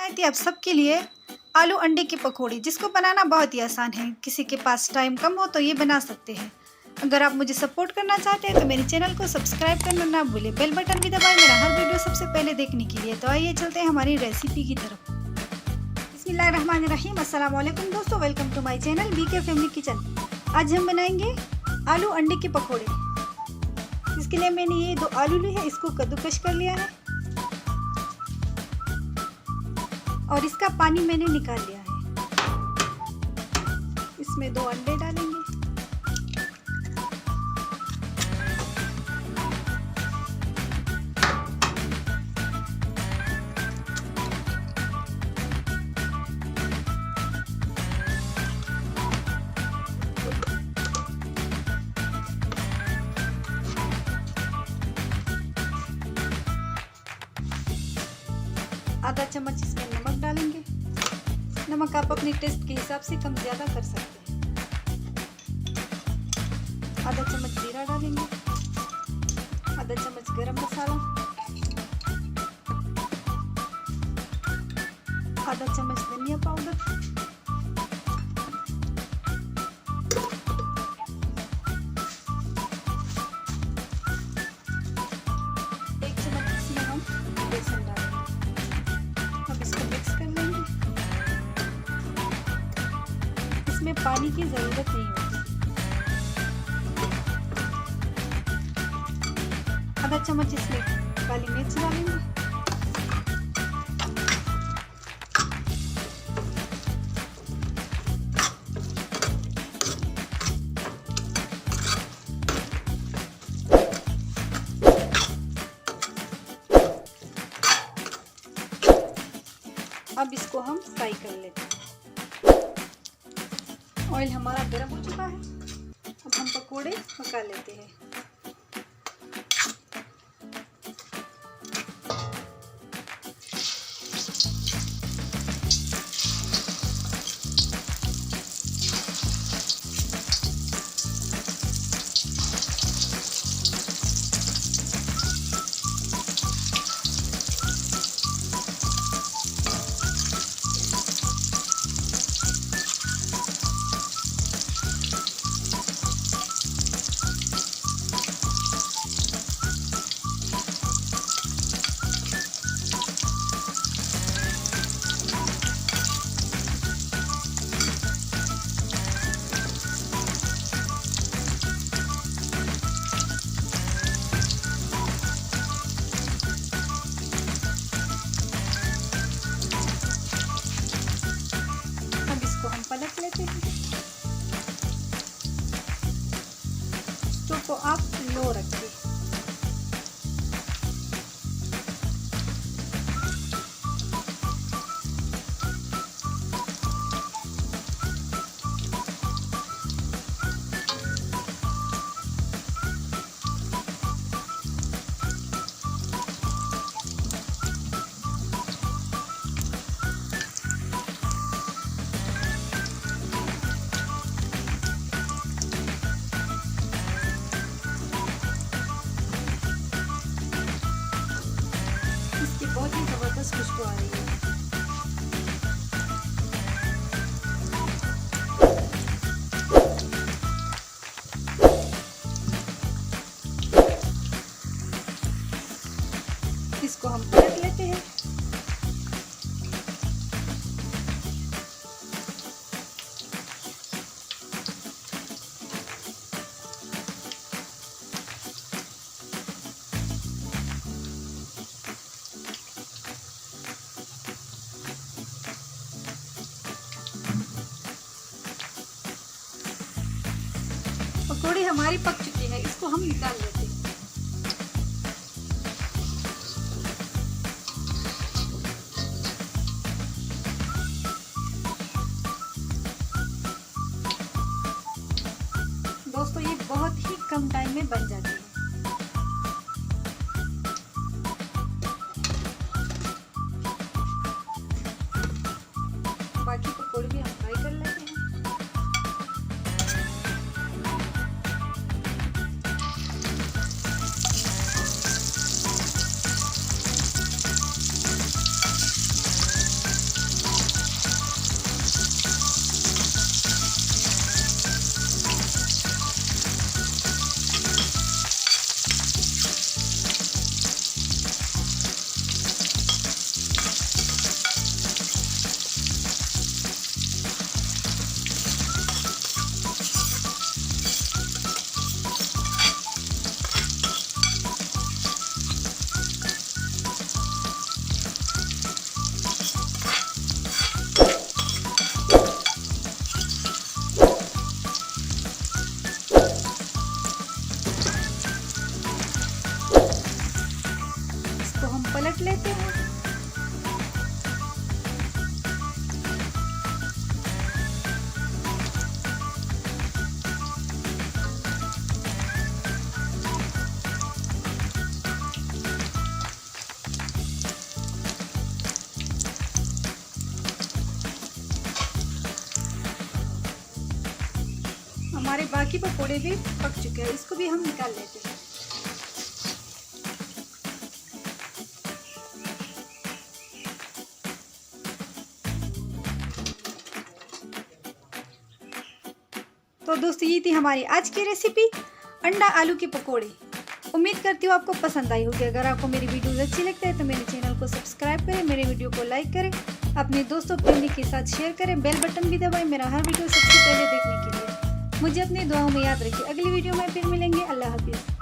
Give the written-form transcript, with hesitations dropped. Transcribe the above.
आई थी आप सबके लिए आलू अंडे के पकौड़े, जिसको बनाना बहुत ही आसान है। किसी के पास टाइम कम हो तो ये बना सकते हैं। अगर आप मुझे सपोर्ट करना चाहते हैं तो मेरे चैनल को सब्सक्राइब करना ना भूलें। बेल बटन भी दबाएं मेरा हर वीडियो सबसे पहले देखने के लिए। तो आइए चलते हैं हमारी रेसिपी की तरफ। बिस्मिल्लाहिर्रहमानिर्रहीम। अस्सलाम वालेकुम दोस्तों, welcome to my channel BK family kitchen. आज हम बनाएंगे आलू अंडे के पकौड़े। इसके लिए मैंने ये 2 आलू लिए हैं, इसको कद्दूकश कर लिया है और इसका पानी मैंने निकाल लिया है। इसमें 2 अंडे डालेंगे। आधा चम्मच इसमें नमक डालेंगे। नमक आप अपने टेस्ट के हिसाब से कम ज़्यादा कर सकते हैं। आधा चम्मच जीरा डालेंगे। आधा चम्मच गरम मसाला। आधा चम्मच धनिया पाउडर। एक चम्मच इसमें हम बेसन डालेंगे। इसमें पानी की ज़रूरत नहीं होती। आधा चम्मच इसमें काली मिर्च डालेंगे। अब इसको हम फ्राई कर लेते हैं। ऑयल हमारा गर्म हो चुका है। अब हम पकोड़े पका लेते हैं। पलट लेते हैं। स्टोव को आप लो रखिए। बहुत ही ज़बरदस्त खुशबू आ रही है। इसको हम पलट लेते हैं। पकौड़ी हमारी पक चुकी है, इसको हम निकाल लेते हैं। दोस्तों ये बहुत ही कम टाइम में बन जाती है। बाकी पकौड़े भी हम फ्राई कर लेते हैं। हमारे बाकी पकोड़े भी पक चुके हैं, इसको भी हम निकाल लेते हैं। तो दोस्तों ये थी हमारी आज की रेसिपी अंडा आलू के पकोड़े। उम्मीद करती हूँ आपको पसंद आई होगी। अगर आपको मेरी वीडियोस अच्छी लगती है तो मेरे चैनल को सब्सक्राइब करें, मेरे वीडियो को लाइक करें, अपने दोस्तों फैमिली के साथ शेयर करें, बेल बटन भी दबाएं मेरा हर वीडियो सबसे पहले देखने के लिए। मुझे अपनी दुआओं में याद रखिए। अगली वीडियो में फिर मिलेंगे। अल्लाह हाफिज़।